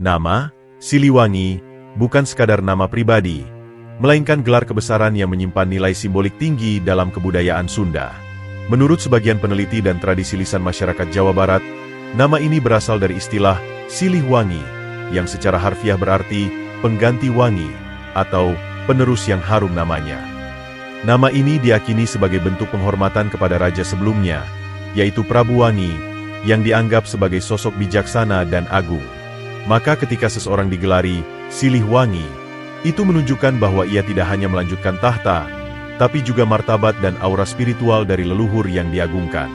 Nama, Siliwangi, bukan sekadar nama pribadi, melainkan gelar kebesaran yang menyimpan nilai simbolik tinggi dalam kebudayaan Sunda. Menurut sebagian peneliti dan tradisi lisan masyarakat Jawa Barat, nama ini berasal dari istilah Silihwangi, yang secara harfiah berarti pengganti wangi, atau penerus yang harum namanya. Nama ini diyakini sebagai bentuk penghormatan kepada raja sebelumnya, yaitu Prabu Wangi, yang dianggap sebagai sosok bijaksana dan agung. Maka ketika seseorang digelari Silihwangi, itu menunjukkan bahwa ia tidak hanya melanjutkan tahta, tapi juga martabat dan aura spiritual dari leluhur yang diagungkan.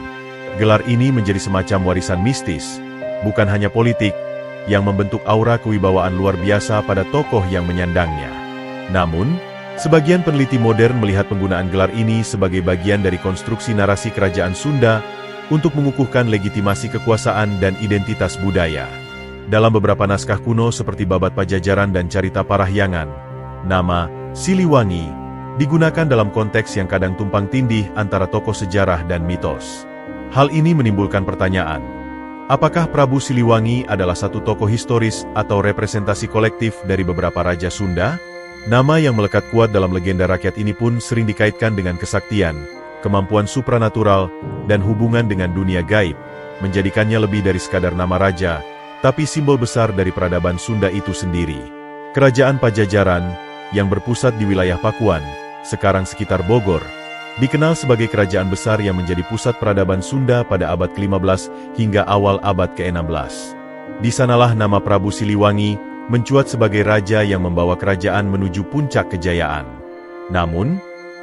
Gelar ini menjadi semacam warisan mistis, bukan hanya politik, yang membentuk aura kewibawaan luar biasa pada tokoh yang menyandangnya. Namun, sebagian peneliti modern melihat penggunaan gelar ini sebagai bagian dari konstruksi narasi kerajaan Sunda untuk mengukuhkan legitimasi kekuasaan dan identitas budaya. Dalam beberapa naskah kuno seperti Babat Pajajaran dan Carita Parahyangan, nama Siliwangi digunakan dalam konteks yang kadang tumpang tindih antara tokoh sejarah dan mitos. Hal ini menimbulkan pertanyaan, apakah Prabu Siliwangi adalah satu tokoh historis atau representasi kolektif dari beberapa raja Sunda? Nama yang melekat kuat dalam legenda rakyat ini pun sering dikaitkan dengan kesaktian, kemampuan supranatural, dan hubungan dengan dunia gaib, menjadikannya lebih dari sekadar nama raja, tapi simbol besar dari peradaban Sunda itu sendiri. Kerajaan Pajajaran, yang berpusat di wilayah Pakuan, sekarang sekitar Bogor, dikenal sebagai kerajaan besar yang menjadi pusat peradaban Sunda pada abad ke-15 hingga awal abad ke-16. Di sanalah nama Prabu Siliwangi mencuat sebagai raja yang membawa kerajaan menuju puncak kejayaan. Namun,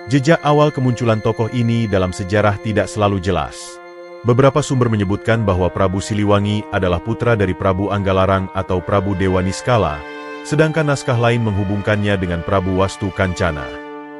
jejak awal kemunculan tokoh ini dalam sejarah tidak selalu jelas. Beberapa sumber menyebutkan bahwa Prabu Siliwangi adalah putra dari Prabu Anggalarang atau Prabu Dewa Niskala, sedangkan naskah lain menghubungkannya dengan Prabu Wastu Kancana.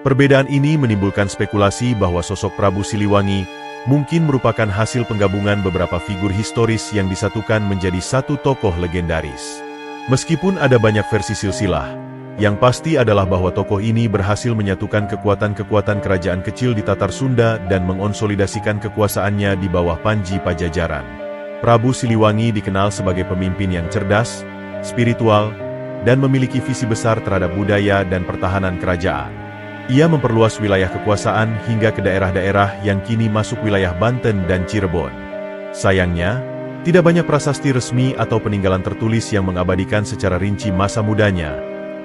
Perbedaan ini menimbulkan spekulasi bahwa sosok Prabu Siliwangi mungkin merupakan hasil penggabungan beberapa figur historis yang disatukan menjadi satu tokoh legendaris. Meskipun ada banyak versi silsilah, yang pasti adalah bahwa tokoh ini berhasil menyatukan kekuatan-kekuatan kerajaan kecil di Tatar Sunda dan mengonsolidasikan kekuasaannya di bawah Panji Pajajaran. Prabu Siliwangi dikenal sebagai pemimpin yang cerdas, spiritual, dan memiliki visi besar terhadap budaya dan pertahanan kerajaan. Ia memperluas wilayah kekuasaan hingga ke daerah-daerah yang kini masuk wilayah Banten dan Cirebon. Sayangnya, tidak banyak prasasti resmi atau peninggalan tertulis yang mengabadikan secara rinci masa mudanya,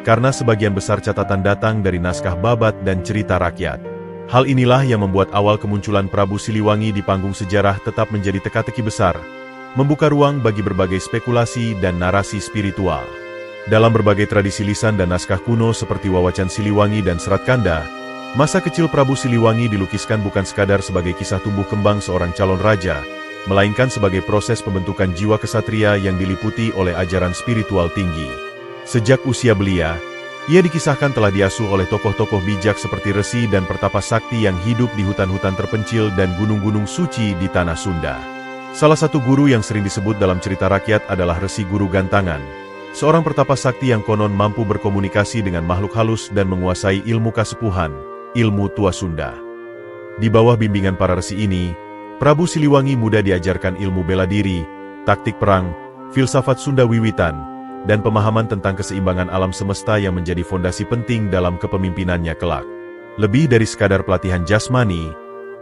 karena sebagian besar catatan datang dari naskah babat dan cerita rakyat. Hal inilah yang membuat awal kemunculan Prabu Siliwangi di panggung sejarah tetap menjadi teka-teki besar, membuka ruang bagi berbagai spekulasi dan narasi spiritual. Dalam berbagai tradisi lisan dan naskah kuno seperti Wawacan Siliwangi dan Serat Kanda, masa kecil Prabu Siliwangi dilukiskan bukan sekadar sebagai kisah tumbuh kembang seorang calon raja, melainkan sebagai proses pembentukan jiwa kesatria yang diliputi oleh ajaran spiritual tinggi. Sejak usia belia, ia dikisahkan telah diasuh oleh tokoh-tokoh bijak seperti Resi dan Pertapa Sakti yang hidup di hutan-hutan terpencil dan gunung-gunung suci di tanah Sunda. Salah satu guru yang sering disebut dalam cerita rakyat adalah Resi Guru Gantangan, seorang Pertapa Sakti yang konon mampu berkomunikasi dengan makhluk halus dan menguasai ilmu kasepuhan, ilmu tua Sunda. Di bawah bimbingan para resi ini, Prabu Siliwangi muda diajarkan ilmu bela diri, taktik perang, filsafat Sunda wiwitan, dan pemahaman tentang keseimbangan alam semesta yang menjadi fondasi penting dalam kepemimpinannya kelak. Lebih dari sekadar pelatihan jasmani,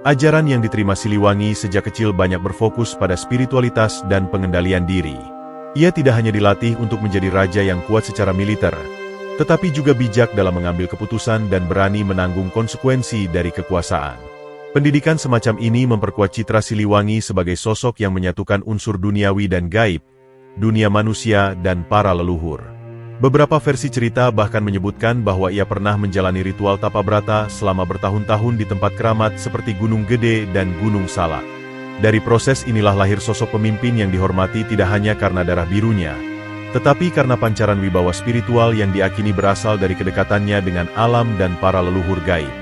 ajaran yang diterima Siliwangi sejak kecil banyak berfokus pada spiritualitas dan pengendalian diri. Ia tidak hanya dilatih untuk menjadi raja yang kuat secara militer, tetapi juga bijak dalam mengambil keputusan dan berani menanggung konsekuensi dari kekuasaan. Pendidikan semacam ini memperkuat citra Siliwangi sebagai sosok yang menyatukan unsur duniawi dan gaib, dunia manusia dan para leluhur. Beberapa versi cerita bahkan menyebutkan bahwa ia pernah menjalani ritual tapabrata selama bertahun-tahun di tempat keramat seperti Gunung Gede dan Gunung Salak. Dari proses inilah lahir sosok pemimpin yang dihormati tidak hanya karena darah birunya, tetapi karena pancaran wibawa spiritual yang diakini berasal dari kedekatannya dengan alam dan para leluhur gaib.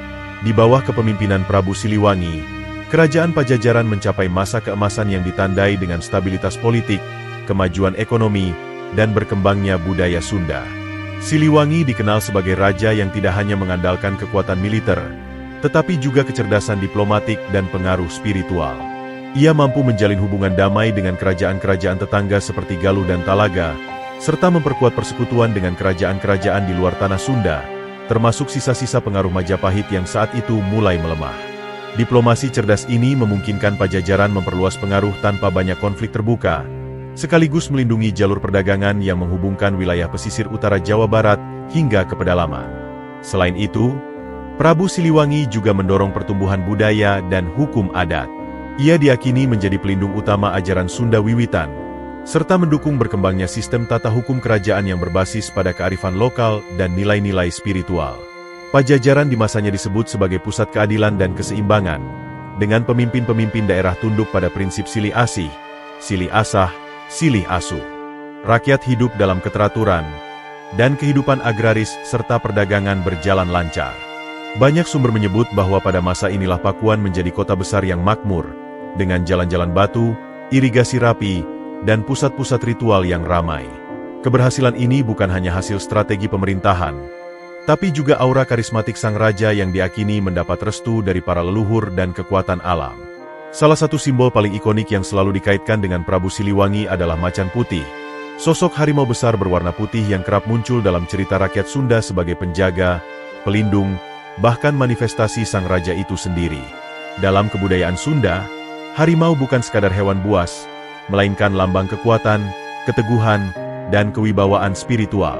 Di bawah kepemimpinan Prabu Siliwangi, kerajaan Pajajaran mencapai masa keemasan yang ditandai dengan stabilitas politik, kemajuan ekonomi, dan berkembangnya budaya Sunda. Siliwangi dikenal sebagai raja yang tidak hanya mengandalkan kekuatan militer, tetapi juga kecerdasan diplomatik dan pengaruh spiritual. Ia mampu menjalin hubungan damai dengan kerajaan-kerajaan tetangga seperti Galuh dan Talaga, serta memperkuat persekutuan dengan kerajaan-kerajaan di luar tanah Sunda, termasuk sisa-sisa pengaruh Majapahit yang saat itu mulai melemah. Diplomasi cerdas ini memungkinkan Pajajaran memperluas pengaruh tanpa banyak konflik terbuka, sekaligus melindungi jalur perdagangan yang menghubungkan wilayah pesisir utara Jawa Barat hingga ke pedalaman. Selain itu, Prabu Siliwangi juga mendorong pertumbuhan budaya dan hukum adat. Ia diyakini menjadi pelindung utama ajaran Sunda Wiwitan, serta mendukung berkembangnya sistem tata hukum kerajaan yang berbasis pada kearifan lokal dan nilai-nilai spiritual. Pajajaran di masanya disebut sebagai pusat keadilan dan keseimbangan, dengan pemimpin-pemimpin daerah tunduk pada prinsip silih asih, silih asah, silih asuh. Rakyat hidup dalam keteraturan, dan kehidupan agraris serta perdagangan berjalan lancar. Banyak sumber menyebut bahwa pada masa inilah Pakuan menjadi kota besar yang makmur, dengan jalan-jalan batu, irigasi rapi, dan pusat-pusat ritual yang ramai. Keberhasilan ini bukan hanya hasil strategi pemerintahan, tapi juga aura karismatik sang raja yang diyakini mendapat restu dari para leluhur dan kekuatan alam. Salah satu simbol paling ikonik yang selalu dikaitkan dengan Prabu Siliwangi adalah macan putih, sosok harimau besar berwarna putih yang kerap muncul dalam cerita rakyat Sunda sebagai penjaga, pelindung, bahkan manifestasi sang raja itu sendiri. Dalam kebudayaan Sunda, harimau bukan sekadar hewan buas, melainkan lambang kekuatan, keteguhan, dan kewibawaan spiritual.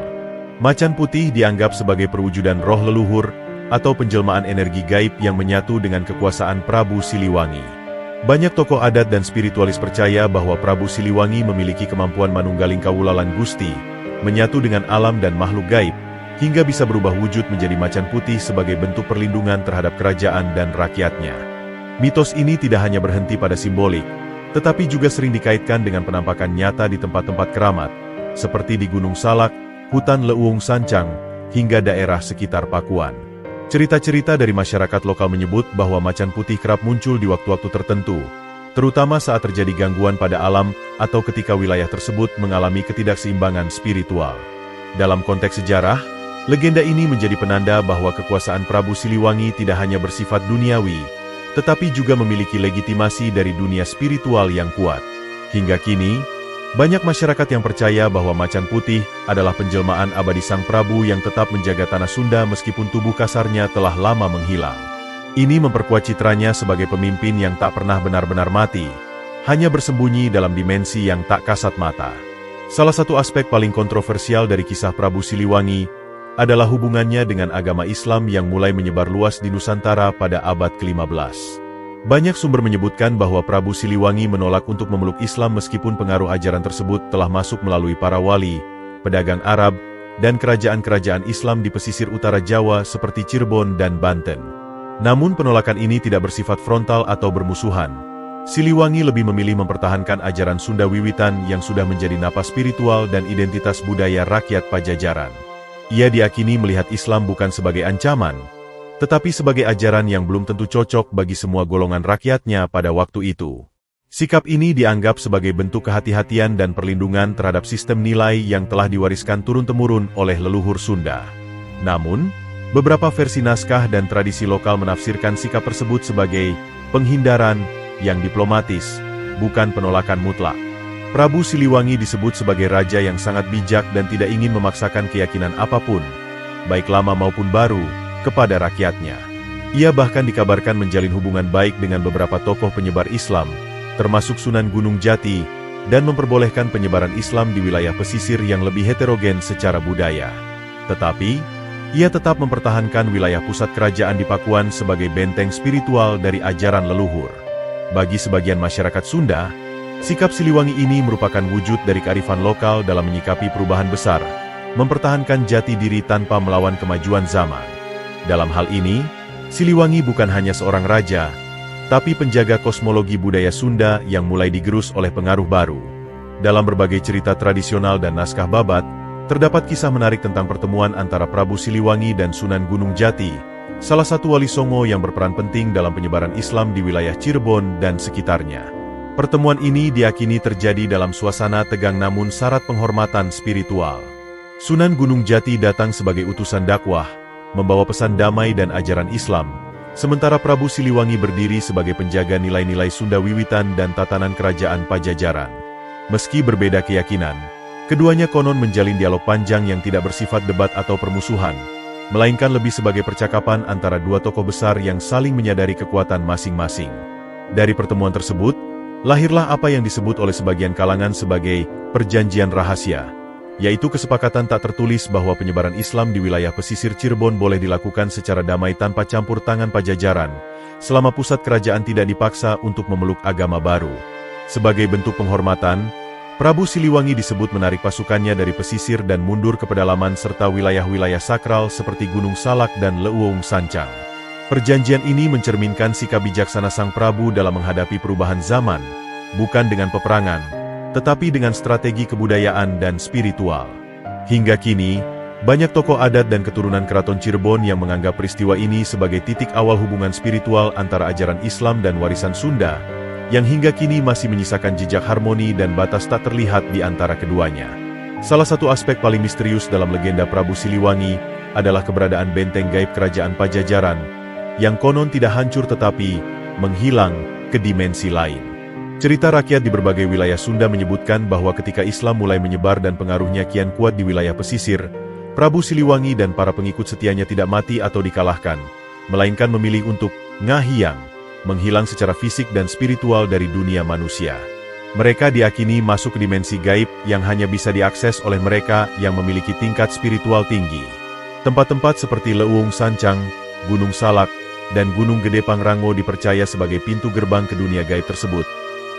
Macan putih dianggap sebagai perwujudan roh leluhur atau penjelmaan energi gaib yang menyatu dengan kekuasaan Prabu Siliwangi. Banyak tokoh adat dan spiritualis percaya bahwa Prabu Siliwangi memiliki kemampuan manunggaling kawulalan Gusti, menyatu dengan alam dan makhluk gaib, hingga bisa berubah wujud menjadi macan putih sebagai bentuk perlindungan terhadap kerajaan dan rakyatnya. Mitos ini tidak hanya berhenti pada simbolik, tetapi juga sering dikaitkan dengan penampakan nyata di tempat-tempat keramat, seperti di Gunung Salak, hutan Leuung Sancang, hingga daerah sekitar Pakuan. Cerita-cerita dari masyarakat lokal menyebut bahwa macan putih kerap muncul di waktu-waktu tertentu, terutama saat terjadi gangguan pada alam atau ketika wilayah tersebut mengalami ketidakseimbangan spiritual. Dalam konteks sejarah, legenda ini menjadi penanda bahwa kekuasaan Prabu Siliwangi tidak hanya bersifat duniawi, tetapi juga memiliki legitimasi dari dunia spiritual yang kuat. Hingga kini, banyak masyarakat yang percaya bahwa macan putih adalah penjelmaan abadi Sang Prabu yang tetap menjaga tanah Sunda meskipun tubuh kasarnya telah lama menghilang. Ini memperkuat citranya sebagai pemimpin yang tak pernah benar-benar mati, hanya bersembunyi dalam dimensi yang tak kasat mata. Salah satu aspek paling kontroversial dari kisah Prabu Siliwangi adalah hubungannya dengan agama Islam yang mulai menyebar luas di Nusantara pada abad ke-15. Banyak sumber menyebutkan bahwa Prabu Siliwangi menolak untuk memeluk Islam meskipun pengaruh ajaran tersebut telah masuk melalui para wali, pedagang Arab, dan kerajaan-kerajaan Islam di pesisir utara Jawa seperti Cirebon dan Banten. Namun penolakan ini tidak bersifat frontal atau bermusuhan. Siliwangi lebih memilih mempertahankan ajaran Sunda Wiwitan yang sudah menjadi napas spiritual dan identitas budaya rakyat Pajajaran. Ia diyakini melihat Islam bukan sebagai ancaman, tetapi sebagai ajaran yang belum tentu cocok bagi semua golongan rakyatnya pada waktu itu. Sikap ini dianggap sebagai bentuk kehati-hatian dan perlindungan terhadap sistem nilai yang telah diwariskan turun-temurun oleh leluhur Sunda. Namun, beberapa versi naskah dan tradisi lokal menafsirkan sikap tersebut sebagai penghindaran yang diplomatis, bukan penolakan mutlak. Prabu Siliwangi disebut sebagai raja yang sangat bijak dan tidak ingin memaksakan keyakinan apapun, baik lama maupun baru, kepada rakyatnya. Ia bahkan dikabarkan menjalin hubungan baik dengan beberapa tokoh penyebar Islam, termasuk Sunan Gunung Jati, dan memperbolehkan penyebaran Islam di wilayah pesisir yang lebih heterogen secara budaya. Tetapi, ia tetap mempertahankan wilayah pusat kerajaan di Pakuan sebagai benteng spiritual dari ajaran leluhur. Bagi sebagian masyarakat Sunda, sikap Siliwangi ini merupakan wujud dari kearifan lokal dalam menyikapi perubahan besar, mempertahankan jati diri tanpa melawan kemajuan zaman. Dalam hal ini, Siliwangi bukan hanya seorang raja, tapi penjaga kosmologi budaya Sunda yang mulai digerus oleh pengaruh baru. Dalam berbagai cerita tradisional dan naskah Babat, terdapat kisah menarik tentang pertemuan antara Prabu Siliwangi dan Sunan Gunung Jati, salah satu wali Songo yang berperan penting dalam penyebaran Islam di wilayah Cirebon dan sekitarnya. Pertemuan ini diyakini terjadi dalam suasana tegang namun syarat penghormatan spiritual. Sunan Gunung Jati datang sebagai utusan dakwah, membawa pesan damai dan ajaran Islam, sementara Prabu Siliwangi berdiri sebagai penjaga nilai-nilai Sunda Wiwitan dan tatanan kerajaan Pajajaran. Meski berbeda keyakinan, Keduanya konon menjalin dialog panjang yang tidak bersifat debat atau permusuhan, melainkan lebih sebagai percakapan antara dua tokoh besar yang saling menyadari kekuatan masing-masing. Dari pertemuan tersebut, lahirlah apa yang disebut oleh sebagian kalangan sebagai perjanjian rahasia, yaitu kesepakatan tak tertulis bahwa penyebaran Islam di wilayah pesisir Cirebon boleh dilakukan secara damai tanpa campur tangan Pajajaran, selama pusat kerajaan tidak dipaksa untuk memeluk agama baru. Sebagai bentuk penghormatan, Prabu Siliwangi disebut menarik pasukannya dari pesisir dan mundur ke pedalaman serta wilayah-wilayah sakral seperti Gunung Salak dan Leuweung Sancang. Perjanjian ini mencerminkan sikap bijaksana Sang Prabu dalam menghadapi perubahan zaman, bukan dengan peperangan, tetapi dengan strategi kebudayaan dan spiritual. Hingga kini, banyak tokoh adat dan keturunan Keraton Cirebon yang menganggap peristiwa ini sebagai titik awal hubungan spiritual antara ajaran Islam dan warisan Sunda, yang hingga kini masih menyisakan jejak harmoni dan batas tak terlihat di antara keduanya. Salah satu aspek paling misterius dalam legenda Prabu Siliwangi adalah keberadaan benteng gaib kerajaan Pajajaran, yang konon tidak hancur tetapi menghilang ke dimensi lain. Cerita rakyat di berbagai wilayah Sunda menyebutkan bahwa ketika Islam mulai menyebar dan pengaruhnya kian kuat di wilayah pesisir, Prabu Siliwangi dan para pengikut setianya tidak mati atau dikalahkan, melainkan memilih untuk ngahiang, menghilang secara fisik dan spiritual dari dunia manusia. Mereka diyakini masuk ke dimensi gaib yang hanya bisa diakses oleh mereka yang memiliki tingkat spiritual tinggi. Tempat-tempat seperti Leuweung Sancang, Gunung Salak, dan Gunung Gede Pangrango dipercaya sebagai pintu gerbang ke dunia gaib tersebut,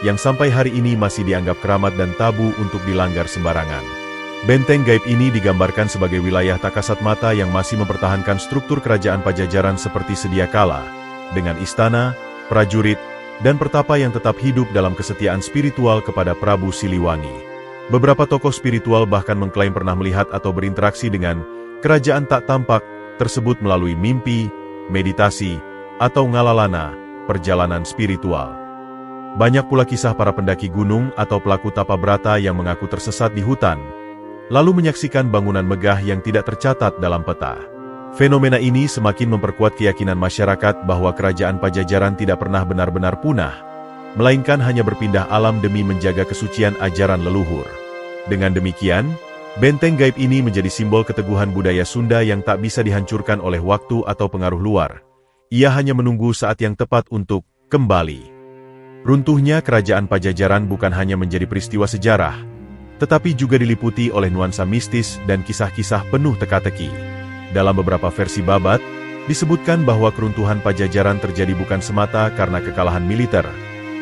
yang sampai hari ini masih dianggap keramat dan tabu untuk dilanggar sembarangan. Benteng gaib ini digambarkan sebagai wilayah tak kasat mata yang masih mempertahankan struktur kerajaan Pajajaran seperti sedia kala, dengan istana, prajurit, dan pertapa yang tetap hidup dalam kesetiaan spiritual kepada Prabu Siliwangi. Beberapa tokoh spiritual bahkan mengklaim pernah melihat atau berinteraksi dengan kerajaan tak tampak tersebut melalui mimpi, meditasi, atau ngalalana, perjalanan spiritual. Banyak pula kisah para pendaki gunung atau pelaku tapa brata yang mengaku tersesat di hutan, lalu menyaksikan bangunan megah yang tidak tercatat dalam peta. Fenomena ini semakin memperkuat keyakinan masyarakat bahwa kerajaan Pajajaran tidak pernah benar-benar punah, melainkan hanya berpindah alam demi menjaga kesucian ajaran leluhur. Dengan demikian, benteng gaib ini menjadi simbol keteguhan budaya Sunda yang tak bisa dihancurkan oleh waktu atau pengaruh luar. Ia hanya menunggu saat yang tepat untuk kembali. Runtuhnya kerajaan Pajajaran bukan hanya menjadi peristiwa sejarah, tetapi juga diliputi oleh nuansa mistis dan kisah-kisah penuh teka-teki. Dalam beberapa versi Babat, disebutkan bahwa keruntuhan Pajajaran terjadi bukan semata karena kekalahan militer,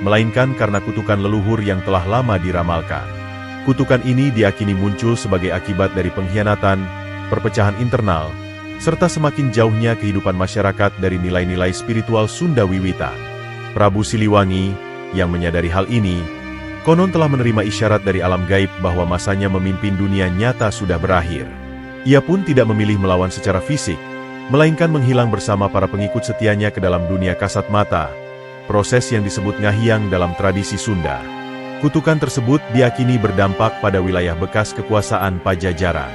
melainkan karena kutukan leluhur yang telah lama diramalkan. Kutukan ini diyakini muncul sebagai akibat dari pengkhianatan, perpecahan internal, serta semakin jauhnya kehidupan masyarakat dari nilai-nilai spiritual Sunda wiwitan. Prabu Siliwangi, yang menyadari hal ini, konon telah menerima isyarat dari alam gaib bahwa masanya memimpin dunia nyata sudah berakhir. Ia pun tidak memilih melawan secara fisik, melainkan menghilang bersama para pengikut setianya ke dalam dunia kasat mata, proses yang disebut ngahiang dalam tradisi Sunda. Kutukan tersebut diyakini berdampak pada wilayah bekas kekuasaan Pajajaran.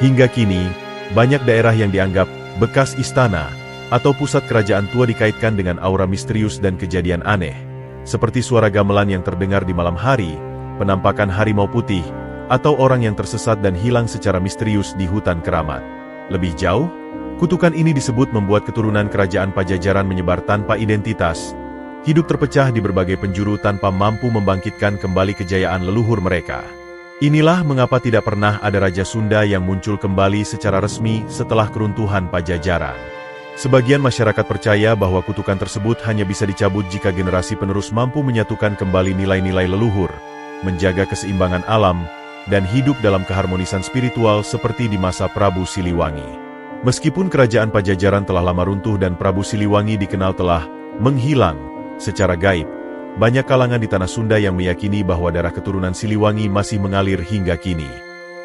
Hingga kini, banyak daerah yang dianggap bekas istana atau pusat kerajaan tua dikaitkan dengan aura misterius dan kejadian aneh, seperti suara gamelan yang terdengar di malam hari, penampakan harimau putih, atau orang yang tersesat dan hilang secara misterius di hutan keramat. Lebih jauh, kutukan ini disebut membuat keturunan kerajaan Pajajaran menyebar tanpa identitas, hidup terpecah di berbagai penjuru tanpa mampu membangkitkan kembali kejayaan leluhur mereka. Inilah mengapa tidak pernah ada Raja Sunda yang muncul kembali secara resmi setelah keruntuhan Pajajaran. Sebagian masyarakat percaya bahwa kutukan tersebut hanya bisa dicabut jika generasi penerus mampu menyatukan kembali nilai-nilai leluhur, menjaga keseimbangan alam, dan hidup dalam keharmonisan spiritual seperti di masa Prabu Siliwangi. Meskipun kerajaan Pajajaran telah lama runtuh dan Prabu Siliwangi dikenal telah menghilang secara gaib, banyak kalangan di tanah Sunda yang meyakini bahwa darah keturunan Siliwangi masih mengalir hingga kini.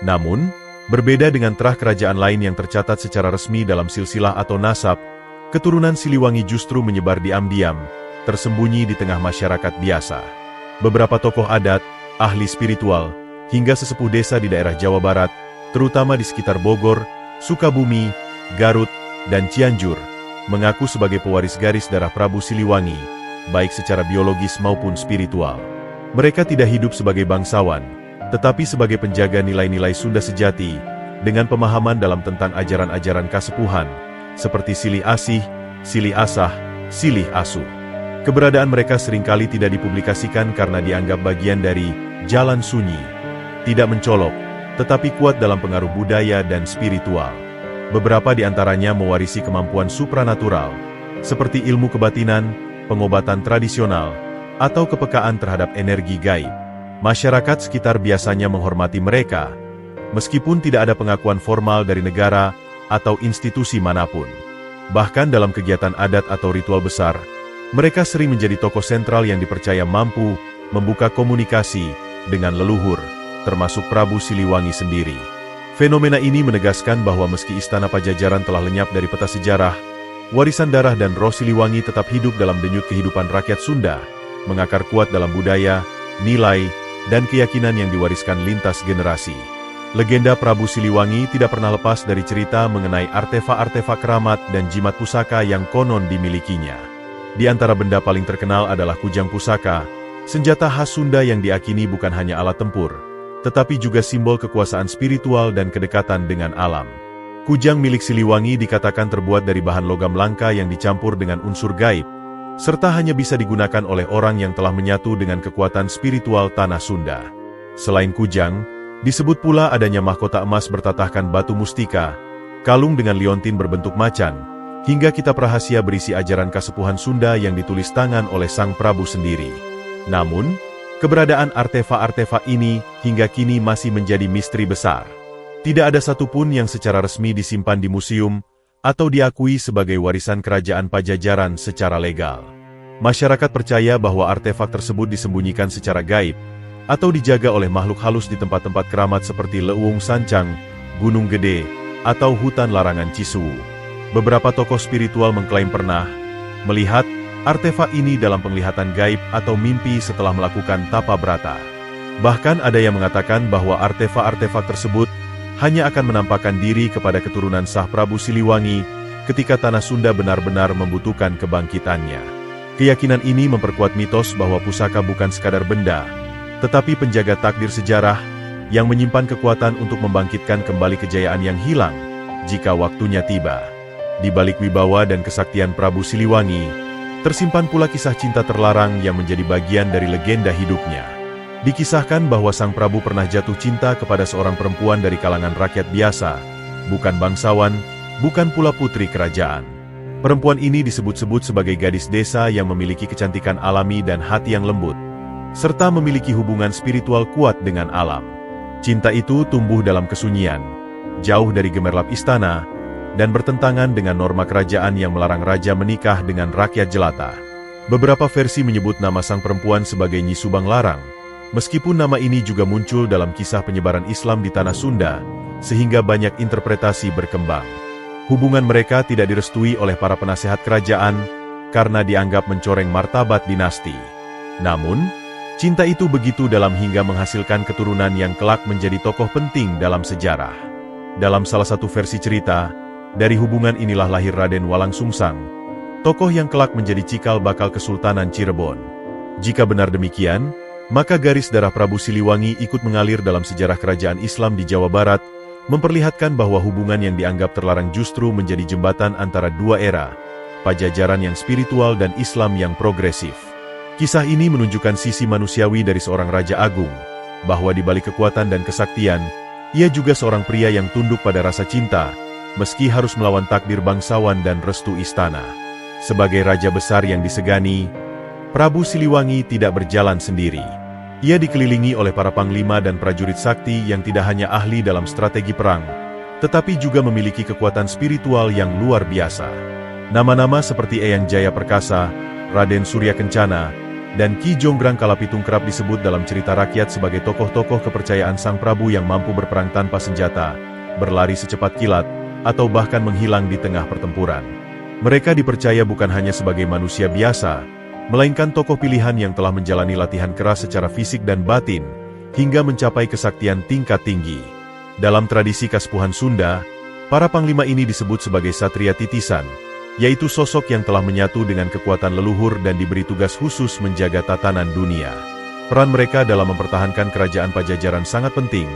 Namun, berbeda dengan terah kerajaan lain yang tercatat secara resmi dalam silsilah atau nasab, keturunan Siliwangi justru menyebar diam-diam, tersembunyi di tengah masyarakat biasa. Beberapa tokoh adat, ahli spiritual, hingga sesepuh desa di daerah Jawa Barat, terutama di sekitar Bogor, Sukabumi, Garut, dan Cianjur, mengaku sebagai pewaris garis darah Prabu Siliwangi, baik secara biologis maupun spiritual. Mereka tidak hidup sebagai bangsawan, tetapi sebagai penjaga nilai-nilai Sunda sejati, dengan pemahaman dalam tentang ajaran-ajaran kasepuhan, seperti silih asih, silih asah, silih asuh. Keberadaan mereka seringkali tidak dipublikasikan karena dianggap bagian dari jalan sunyi, tidak mencolok, tetapi kuat dalam pengaruh budaya dan spiritual. Beberapa di antaranya mewarisi kemampuan supranatural, seperti ilmu kebatinan, pengobatan tradisional, atau kepekaan terhadap energi gaib. Masyarakat sekitar biasanya menghormati mereka, meskipun tidak ada pengakuan formal dari negara atau institusi manapun. Bahkan dalam kegiatan adat atau ritual besar, mereka sering menjadi tokoh sentral yang dipercaya mampu membuka komunikasi dengan leluhur, termasuk Prabu Siliwangi sendiri. Fenomena ini menegaskan bahwa meski Istana Pajajaran telah lenyap dari peta sejarah, warisan darah dan roh Siliwangi tetap hidup dalam denyut kehidupan rakyat Sunda, mengakar kuat dalam budaya, nilai, dan keyakinan yang diwariskan lintas generasi. Legenda Prabu Siliwangi tidak pernah lepas dari cerita mengenai artefak-artefak keramat dan jimat pusaka yang konon dimilikinya. Di antara benda paling terkenal adalah kujang pusaka, senjata khas Sunda yang diakini bukan hanya alat tempur, tetapi juga simbol kekuasaan spiritual dan kedekatan dengan alam. Kujang milik Siliwangi dikatakan terbuat dari bahan logam langka yang dicampur dengan unsur gaib, serta hanya bisa digunakan oleh orang yang telah menyatu dengan kekuatan spiritual tanah Sunda. Selain kujang, disebut pula adanya mahkota emas bertatahkan batu mustika, kalung dengan liontin berbentuk macan, hingga kitab rahasia berisi ajaran kasepuhan Sunda yang ditulis tangan oleh Sang Prabu sendiri. Namun, keberadaan artefak-artefak ini hingga kini masih menjadi misteri besar. Tidak ada satupun yang secara resmi disimpan di museum atau diakui sebagai warisan kerajaan Pajajaran secara legal. Masyarakat percaya bahwa artefak tersebut disembunyikan secara gaib, atau dijaga oleh makhluk halus di tempat-tempat keramat seperti Leuung Sancang, Gunung Gede, atau hutan larangan Cisuwu. Beberapa tokoh spiritual mengklaim pernah melihat artefak ini dalam penglihatan gaib atau mimpi setelah melakukan tapa brata. Bahkan ada yang mengatakan bahwa artefak-artefak tersebut hanya akan menampakkan diri kepada keturunan sah Prabu Siliwangi ketika tanah Sunda benar-benar membutuhkan kebangkitannya. Keyakinan ini memperkuat mitos bahwa pusaka bukan sekadar benda, tetapi penjaga takdir sejarah yang menyimpan kekuatan untuk membangkitkan kembali kejayaan yang hilang jika waktunya tiba. Di balik wibawa dan kesaktian Prabu Siliwangi, tersimpan pula kisah cinta terlarang yang menjadi bagian dari legenda hidupnya. Dikisahkan bahwa Sang Prabu pernah jatuh cinta kepada seorang perempuan dari kalangan rakyat biasa, bukan bangsawan, bukan pula putri kerajaan. Perempuan ini disebut-sebut sebagai gadis desa yang memiliki kecantikan alami dan hati yang lembut, serta memiliki hubungan spiritual kuat dengan alam. Cinta itu tumbuh dalam kesunyian, jauh dari gemerlap istana, dan bertentangan dengan norma kerajaan yang melarang raja menikah dengan rakyat jelata. Beberapa versi menyebut nama sang perempuan sebagai Nyi Subang Larang, meskipun nama ini juga muncul dalam kisah penyebaran Islam di tanah Sunda, sehingga banyak interpretasi berkembang. Hubungan mereka tidak direstui oleh para penasehat kerajaan, karena dianggap mencoreng martabat dinasti. Namun, cinta itu begitu dalam hingga menghasilkan keturunan yang kelak menjadi tokoh penting dalam sejarah. Dalam salah satu versi cerita, dari hubungan inilah lahir Raden Walang Sungsang, tokoh yang kelak menjadi cikal bakal Kesultanan Cirebon. Jika benar demikian, maka garis darah Prabu Siliwangi ikut mengalir dalam sejarah kerajaan Islam di Jawa Barat, memperlihatkan bahwa hubungan yang dianggap terlarang justru menjadi jembatan antara dua era, Pajajaran yang spiritual dan Islam yang progresif. Kisah ini menunjukkan sisi manusiawi dari seorang Raja Agung, bahwa di balik kekuatan dan kesaktian, ia juga seorang pria yang tunduk pada rasa cinta, meski harus melawan takdir bangsawan dan restu istana. Sebagai raja besar yang disegani, Prabu Siliwangi tidak berjalan sendiri. Ia dikelilingi oleh para panglima dan prajurit sakti yang tidak hanya ahli dalam strategi perang, tetapi juga memiliki kekuatan spiritual yang luar biasa. Nama-nama seperti Eyang Jaya Perkasa, Raden Surya Kencana, dan Ki Jonggrang Kalapitung kerap disebut dalam cerita rakyat sebagai tokoh-tokoh kepercayaan Sang Prabu yang mampu berperang tanpa senjata, berlari secepat kilat, atau bahkan menghilang di tengah pertempuran. Mereka dipercaya bukan hanya sebagai manusia biasa, melainkan tokoh pilihan yang telah menjalani latihan keras secara fisik dan batin, hingga mencapai kesaktian tingkat tinggi. Dalam tradisi Kasepuhan Sunda, para panglima ini disebut sebagai Satria Titisan, yaitu sosok yang telah menyatu dengan kekuatan leluhur dan diberi tugas khusus menjaga tatanan dunia. Peran mereka dalam mempertahankan kerajaan Pajajaran sangat penting,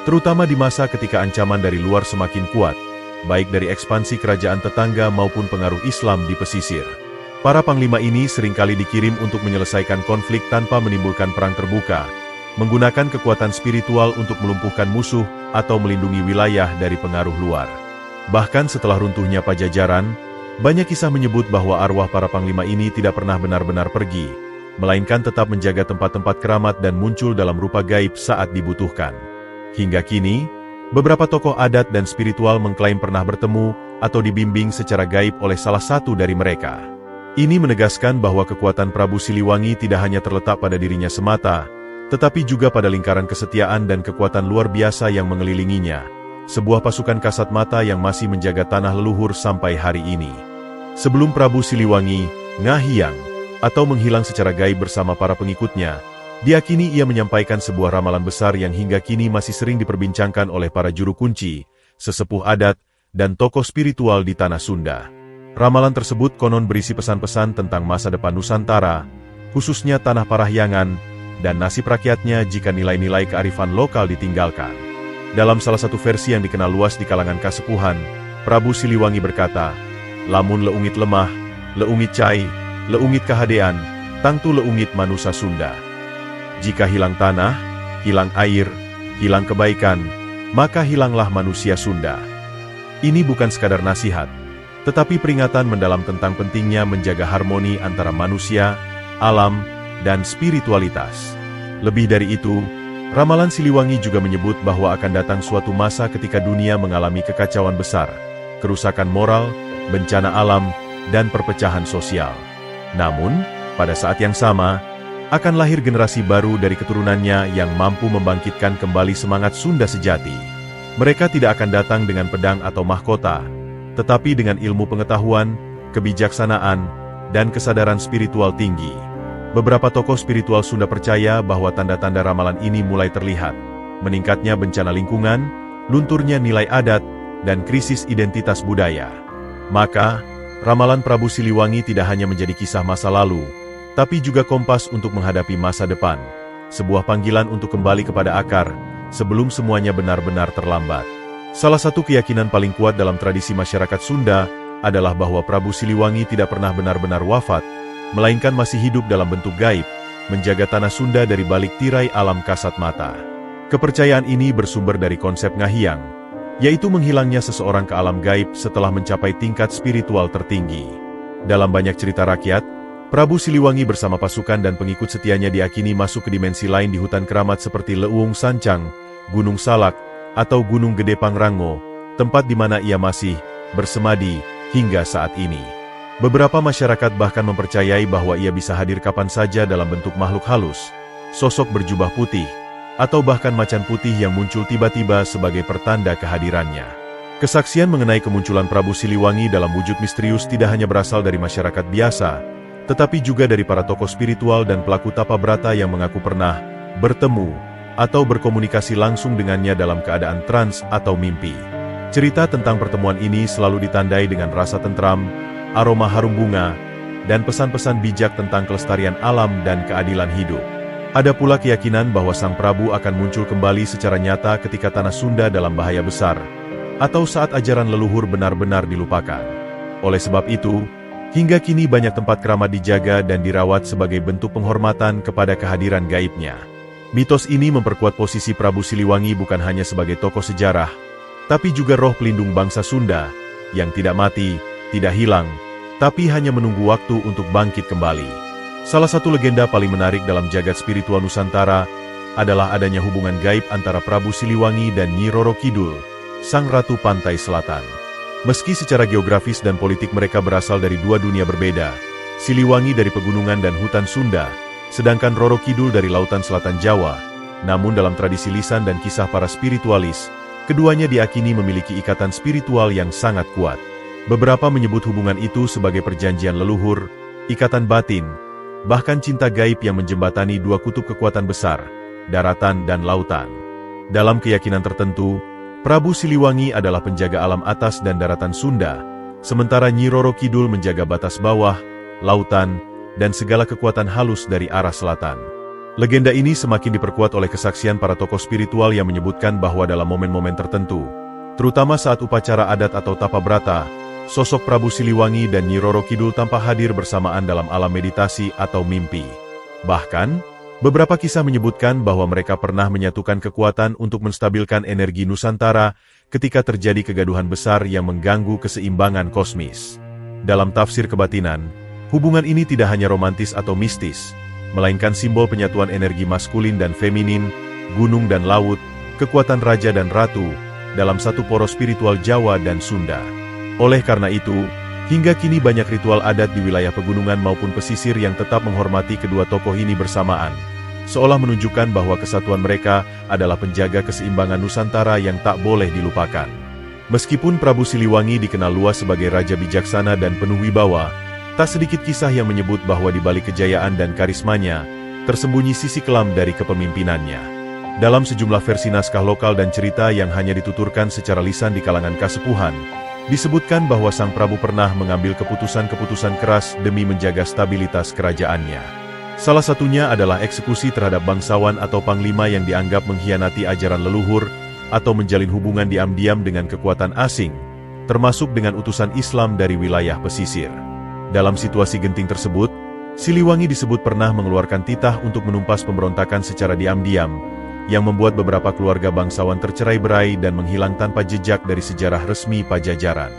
terutama di masa ketika ancaman dari luar semakin kuat, baik dari ekspansi kerajaan tetangga maupun pengaruh Islam di pesisir. Para panglima ini seringkali dikirim untuk menyelesaikan konflik tanpa menimbulkan perang terbuka, menggunakan kekuatan spiritual untuk melumpuhkan musuh atau melindungi wilayah dari pengaruh luar. Bahkan setelah runtuhnya Pajajaran, banyak kisah menyebut bahwa arwah para panglima ini tidak pernah benar-benar pergi, melainkan tetap menjaga tempat-tempat keramat dan muncul dalam rupa gaib saat dibutuhkan. Hingga kini, beberapa tokoh adat dan spiritual mengklaim pernah bertemu atau dibimbing secara gaib oleh salah satu dari mereka. Ini menegaskan bahwa kekuatan Prabu Siliwangi tidak hanya terletak pada dirinya semata, tetapi juga pada lingkaran kesetiaan dan kekuatan luar biasa yang mengelilinginya, sebuah pasukan kasat mata yang masih menjaga tanah leluhur sampai hari ini. Sebelum Prabu Siliwangi, Ngahiang, atau menghilang secara gaib bersama para pengikutnya, diakini ia menyampaikan sebuah ramalan besar yang hingga kini masih sering diperbincangkan oleh para juru kunci, sesepuh adat, dan tokoh spiritual di tanah Sunda. Ramalan tersebut konon berisi pesan-pesan tentang masa depan Nusantara, khususnya tanah Parahyangan, dan nasib rakyatnya jika nilai-nilai kearifan lokal ditinggalkan. Dalam salah satu versi yang dikenal luas di kalangan kasepuhan, Prabu Siliwangi berkata, "Lamun leungit lemah, leungit cai, leungit kahadean, tangtu leungit manusia Sunda. Jika hilang tanah, hilang air, hilang kebaikan, maka hilanglah manusia Sunda." Ini bukan sekadar nasihat, tetapi peringatan mendalam tentang pentingnya menjaga harmoni antara manusia, alam, dan spiritualitas. Lebih dari itu, ramalan Siliwangi juga menyebut bahwa akan datang suatu masa ketika dunia mengalami kekacauan besar, kerusakan moral, bencana alam, dan perpecahan sosial. Namun, pada saat yang sama, akan lahir generasi baru dari keturunannya yang mampu membangkitkan kembali semangat Sunda sejati. Mereka tidak akan datang dengan pedang atau mahkota, tetapi dengan ilmu pengetahuan, kebijaksanaan, dan kesadaran spiritual tinggi. Beberapa tokoh spiritual Sunda percaya bahwa tanda-tanda ramalan ini mulai terlihat: meningkatnya bencana lingkungan, lunturnya nilai adat, dan krisis identitas budaya. Maka, ramalan Prabu Siliwangi tidak hanya menjadi kisah masa lalu, tapi juga kompas untuk menghadapi masa depan, sebuah panggilan untuk kembali kepada akar, sebelum semuanya benar-benar terlambat. Salah satu keyakinan paling kuat dalam tradisi masyarakat Sunda adalah bahwa Prabu Siliwangi tidak pernah benar-benar wafat, melainkan masih hidup dalam bentuk gaib, menjaga tanah Sunda dari balik tirai alam kasat mata. Kepercayaan ini bersumber dari konsep Ngahiang, yaitu menghilangnya seseorang ke alam gaib setelah mencapai tingkat spiritual tertinggi. Dalam banyak cerita rakyat, Prabu Siliwangi bersama pasukan dan pengikut setianya diakini masuk ke dimensi lain di hutan keramat seperti Leuung Sancang, Gunung Salak, atau Gunung Gede Pangrango, tempat di mana ia masih bersemadi hingga saat ini. Beberapa masyarakat bahkan mempercayai bahwa ia bisa hadir kapan saja dalam bentuk makhluk halus, sosok berjubah putih, atau bahkan macan putih yang muncul tiba-tiba sebagai pertanda kehadirannya. Kesaksian mengenai kemunculan Prabu Siliwangi dalam wujud misterius tidak hanya berasal dari masyarakat biasa, tetapi juga dari para tokoh spiritual dan pelaku tapa brata yang mengaku pernah bertemu atau berkomunikasi langsung dengannya dalam keadaan trans atau mimpi. Cerita tentang pertemuan ini selalu ditandai dengan rasa tentram, aroma harum bunga, dan pesan-pesan bijak tentang kelestarian alam dan keadilan hidup. Ada pula keyakinan bahwa Sang Prabu akan muncul kembali secara nyata ketika tanah Sunda dalam bahaya besar, atau saat ajaran leluhur benar-benar dilupakan. Oleh sebab itu, hingga kini banyak tempat keramat dijaga dan dirawat sebagai bentuk penghormatan kepada kehadiran gaibnya. Mitos ini memperkuat posisi Prabu Siliwangi bukan hanya sebagai tokoh sejarah, tapi juga roh pelindung bangsa Sunda, yang tidak mati, tidak hilang, tapi hanya menunggu waktu untuk bangkit kembali. Salah satu legenda paling menarik dalam jagat spiritual Nusantara adalah adanya hubungan gaib antara Prabu Siliwangi dan Nyi Roro Kidul, Sang Ratu Pantai Selatan. Meski secara geografis dan politik mereka berasal dari dua dunia berbeda, Siliwangi dari pegunungan dan hutan Sunda, sedangkan Roro Kidul dari lautan selatan Jawa, namun dalam tradisi lisan dan kisah para spiritualis, keduanya diakini memiliki ikatan spiritual yang sangat kuat. Beberapa menyebut hubungan itu sebagai perjanjian leluhur, ikatan batin, bahkan cinta gaib yang menjembatani dua kutub kekuatan besar, daratan dan lautan. Dalam keyakinan tertentu, Prabu Siliwangi adalah penjaga alam atas dan daratan Sunda, sementara Nyi Roro Kidul menjaga batas bawah, lautan, dan segala kekuatan halus dari arah selatan. Legenda ini semakin diperkuat oleh kesaksian para tokoh spiritual yang menyebutkan bahwa dalam momen-momen tertentu, terutama saat upacara adat atau tapa brata, sosok Prabu Siliwangi dan Nyi Roro Kidul tampak hadir bersamaan dalam alam meditasi atau mimpi. Bahkan, beberapa kisah menyebutkan bahwa mereka pernah menyatukan kekuatan untuk menstabilkan energi Nusantara ketika terjadi kegaduhan besar yang mengganggu keseimbangan kosmis. Dalam tafsir kebatinan, hubungan ini tidak hanya romantis atau mistis, melainkan simbol penyatuan energi maskulin dan feminin, gunung dan laut, kekuatan raja dan ratu, dalam satu poros spiritual Jawa dan Sunda. Oleh karena itu, hingga kini banyak ritual adat di wilayah pegunungan maupun pesisir yang tetap menghormati kedua tokoh ini bersamaan, seolah menunjukkan bahwa kesatuan mereka adalah penjaga keseimbangan Nusantara yang tak boleh dilupakan. Meskipun Prabu Siliwangi dikenal luas sebagai raja bijaksana dan penuh wibawa, tak sedikit kisah yang menyebut bahwa di balik kejayaan dan karismanya, tersembunyi sisi kelam dari kepemimpinannya. Dalam sejumlah versi naskah lokal dan cerita yang hanya dituturkan secara lisan di kalangan kasepuhan, disebutkan bahwa Sang Prabu pernah mengambil keputusan-keputusan keras demi menjaga stabilitas kerajaannya. Salah satunya adalah eksekusi terhadap bangsawan atau panglima yang dianggap mengkhianati ajaran leluhur atau menjalin hubungan diam-diam dengan kekuatan asing, termasuk dengan utusan Islam dari wilayah pesisir. Dalam situasi genting tersebut, Siliwangi disebut pernah mengeluarkan titah untuk menumpas pemberontakan secara diam-diam, yang membuat beberapa keluarga bangsawan tercerai-berai dan menghilang tanpa jejak dari sejarah resmi Pajajaran.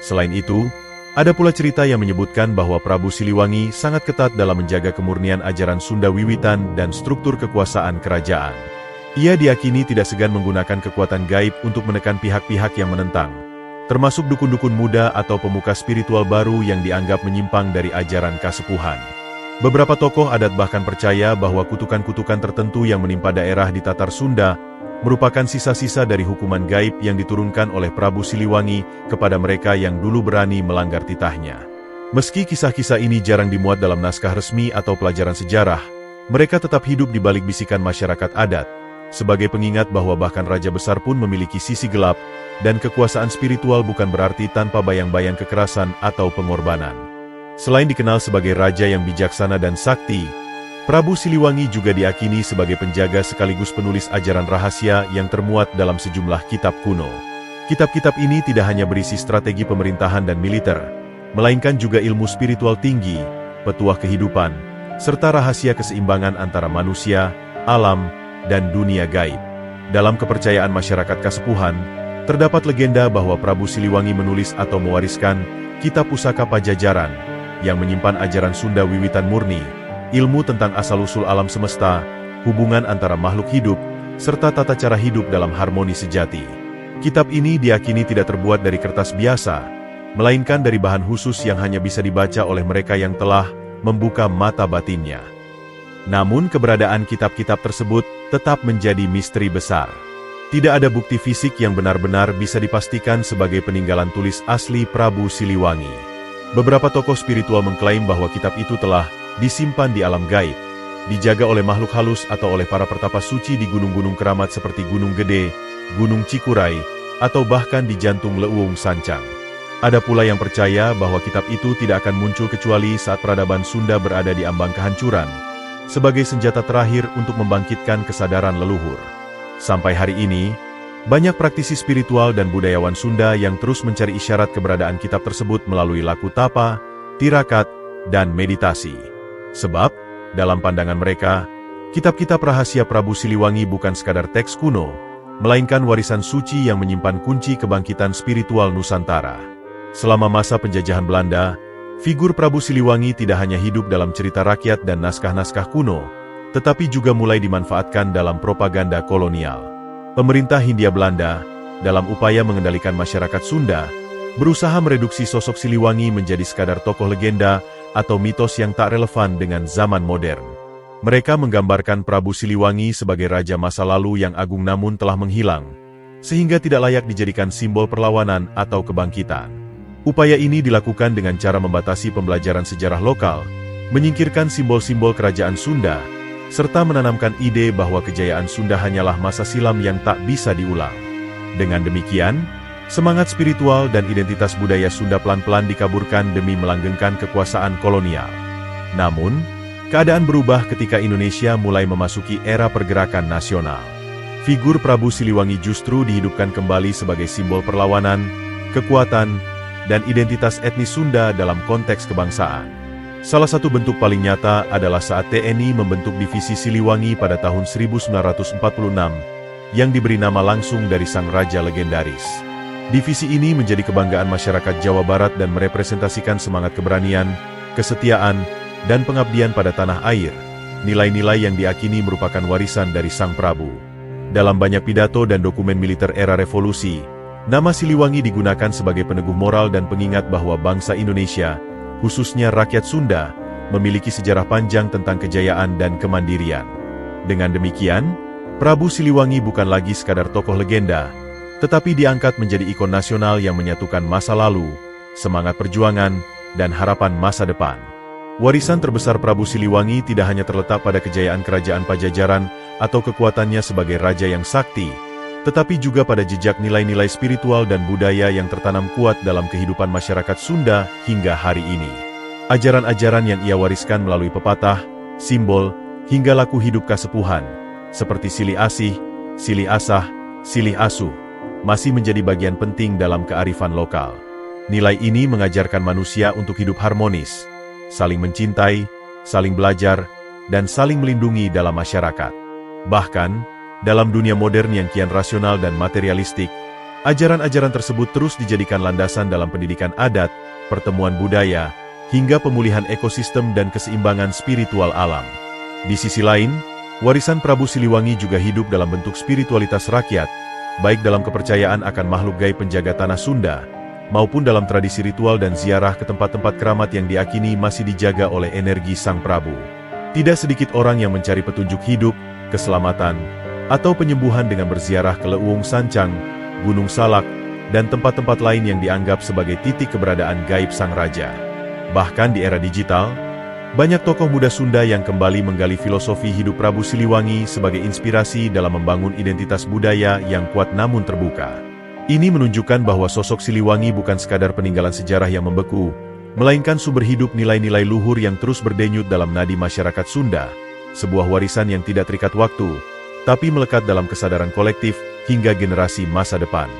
Selain itu, ada pula cerita yang menyebutkan bahwa Prabu Siliwangi sangat ketat dalam menjaga kemurnian ajaran Sunda wiwitan dan struktur kekuasaan kerajaan. Ia diyakini tidak segan menggunakan kekuatan gaib untuk menekan pihak-pihak yang menentang, termasuk dukun-dukun muda atau pemuka spiritual baru yang dianggap menyimpang dari ajaran kasepuhan. Beberapa tokoh adat bahkan percaya bahwa kutukan-kutukan tertentu yang menimpa daerah di Tatar Sunda merupakan sisa-sisa dari hukuman gaib yang diturunkan oleh Prabu Siliwangi kepada mereka yang dulu berani melanggar titahnya. Meski kisah-kisah ini jarang dimuat dalam naskah resmi atau pelajaran sejarah, mereka tetap hidup di balik bisikan masyarakat adat, sebagai pengingat bahwa bahkan raja besar pun memiliki sisi gelap, dan kekuasaan spiritual bukan berarti tanpa bayang-bayang kekerasan atau pengorbanan. Selain dikenal sebagai raja yang bijaksana dan sakti, Prabu Siliwangi juga diakini sebagai penjaga sekaligus penulis ajaran rahasia yang termuat dalam sejumlah kitab kuno. Kitab-kitab ini tidak hanya berisi strategi pemerintahan dan militer, melainkan juga ilmu spiritual tinggi, petuah kehidupan, serta rahasia keseimbangan antara manusia, alam, dan dunia gaib. Dalam kepercayaan masyarakat kasepuhan, terdapat legenda bahwa Prabu Siliwangi menulis atau mewariskan Kitab Pusaka Pajajaran, yang menyimpan ajaran Sunda wiwitan murni, ilmu tentang asal-usul alam semesta, hubungan antara makhluk hidup, serta tata cara hidup dalam harmoni sejati. Kitab ini diyakini tidak terbuat dari kertas biasa, melainkan dari bahan khusus yang hanya bisa dibaca oleh mereka yang telah membuka mata batinnya. Namun keberadaan kitab-kitab tersebut tetap menjadi misteri besar. Tidak ada bukti fisik yang benar-benar bisa dipastikan sebagai peninggalan tulis asli Prabu Siliwangi. Beberapa tokoh spiritual mengklaim bahwa kitab itu telah disimpan di alam gaib, dijaga oleh makhluk halus atau oleh para pertapa suci di gunung-gunung keramat seperti Gunung Gede, Gunung Cikuray, atau bahkan di jantung Leuung Sancang. Ada pula yang percaya bahwa kitab itu tidak akan muncul kecuali saat peradaban Sunda berada di ambang kehancuran, sebagai senjata terakhir untuk membangkitkan kesadaran leluhur. Sampai hari ini, banyak praktisi spiritual dan budayawan Sunda yang terus mencari isyarat keberadaan kitab tersebut melalui laku tapa, tirakat, dan meditasi. Sebab, dalam pandangan mereka, kitab-kitab rahasia Prabu Siliwangi bukan sekadar teks kuno, melainkan warisan suci yang menyimpan kunci kebangkitan spiritual Nusantara. Selama masa penjajahan Belanda, figur Prabu Siliwangi tidak hanya hidup dalam cerita rakyat dan naskah-naskah kuno, tetapi juga mulai dimanfaatkan dalam propaganda kolonial. Pemerintah Hindia Belanda, dalam upaya mengendalikan masyarakat Sunda, berusaha mereduksi sosok Siliwangi menjadi sekadar tokoh legenda atau mitos yang tak relevan dengan zaman modern. Mereka menggambarkan Prabu Siliwangi sebagai raja masa lalu yang agung namun telah menghilang, sehingga tidak layak dijadikan simbol perlawanan atau kebangkitan. Upaya ini dilakukan dengan cara membatasi pembelajaran sejarah lokal, menyingkirkan simbol-simbol kerajaan Sunda, serta menanamkan ide bahwa kejayaan Sunda hanyalah masa silam yang tak bisa diulang. Dengan demikian, semangat spiritual dan identitas budaya Sunda pelan-pelan dikaburkan demi melanggengkan kekuasaan kolonial. Namun, Keadaan berubah ketika Indonesia mulai memasuki era pergerakan nasional. Figur Prabu Siliwangi justru dihidupkan kembali sebagai simbol perlawanan, kekuatan, dan identitas etnis Sunda dalam konteks kebangsaan. Salah satu bentuk paling nyata adalah saat TNI membentuk Divisi Siliwangi pada tahun 1946, yang diberi nama langsung dari sang raja legendaris. Divisi ini menjadi kebanggaan masyarakat Jawa Barat dan merepresentasikan semangat keberanian, kesetiaan, dan pengabdian pada tanah air, nilai-nilai yang diakini merupakan warisan dari Sang Prabu. Dalam banyak pidato dan dokumen militer era revolusi, nama Siliwangi digunakan sebagai peneguh moral dan pengingat bahwa bangsa Indonesia, khususnya rakyat Sunda, memiliki sejarah panjang tentang kejayaan dan kemandirian. Dengan demikian, Prabu Siliwangi bukan lagi sekadar tokoh legenda, tetapi diangkat menjadi ikon nasional yang menyatukan masa lalu, semangat perjuangan, dan harapan masa depan. Warisan terbesar Prabu Siliwangi tidak hanya terletak pada kejayaan kerajaan Pajajaran atau kekuatannya sebagai raja yang sakti, tetapi juga pada jejak nilai-nilai spiritual dan budaya yang tertanam kuat dalam kehidupan masyarakat Sunda hingga hari ini. Ajaran-ajaran yang ia wariskan melalui pepatah, simbol, hingga laku hidup kasepuhan, seperti silih asih, silih asah, silih asuh, masih menjadi bagian penting dalam kearifan lokal. Nilai ini mengajarkan manusia untuk hidup harmonis, saling mencintai, saling belajar, dan saling melindungi dalam masyarakat. Bahkan, dalam dunia modern yang kian rasional dan materialistik, ajaran-ajaran tersebut terus dijadikan landasan dalam pendidikan adat, pertemuan budaya, hingga pemulihan ekosistem dan keseimbangan spiritual alam. Di sisi lain, warisan Prabu Siliwangi juga hidup dalam bentuk spiritualitas rakyat, baik dalam kepercayaan akan makhluk gaib penjaga tanah Sunda, maupun dalam tradisi ritual dan ziarah ke tempat-tempat keramat yang diakini masih dijaga oleh energi Sang Prabu. Tidak sedikit orang yang mencari petunjuk hidup, keselamatan, atau penyembuhan dengan berziarah ke Leuung Sancang, Gunung Salak, dan tempat-tempat lain yang dianggap sebagai titik keberadaan gaib Sang Raja. Bahkan di era digital, banyak tokoh muda Sunda yang kembali menggali filosofi hidup Prabu Siliwangi sebagai inspirasi dalam membangun identitas budaya yang kuat namun terbuka. Ini menunjukkan bahwa sosok Siliwangi bukan sekadar peninggalan sejarah yang membeku, melainkan sumber hidup nilai-nilai luhur yang terus berdenyut dalam nadi masyarakat Sunda, sebuah warisan yang tidak terikat waktu, tapi melekat dalam kesadaran kolektif hingga generasi masa depan.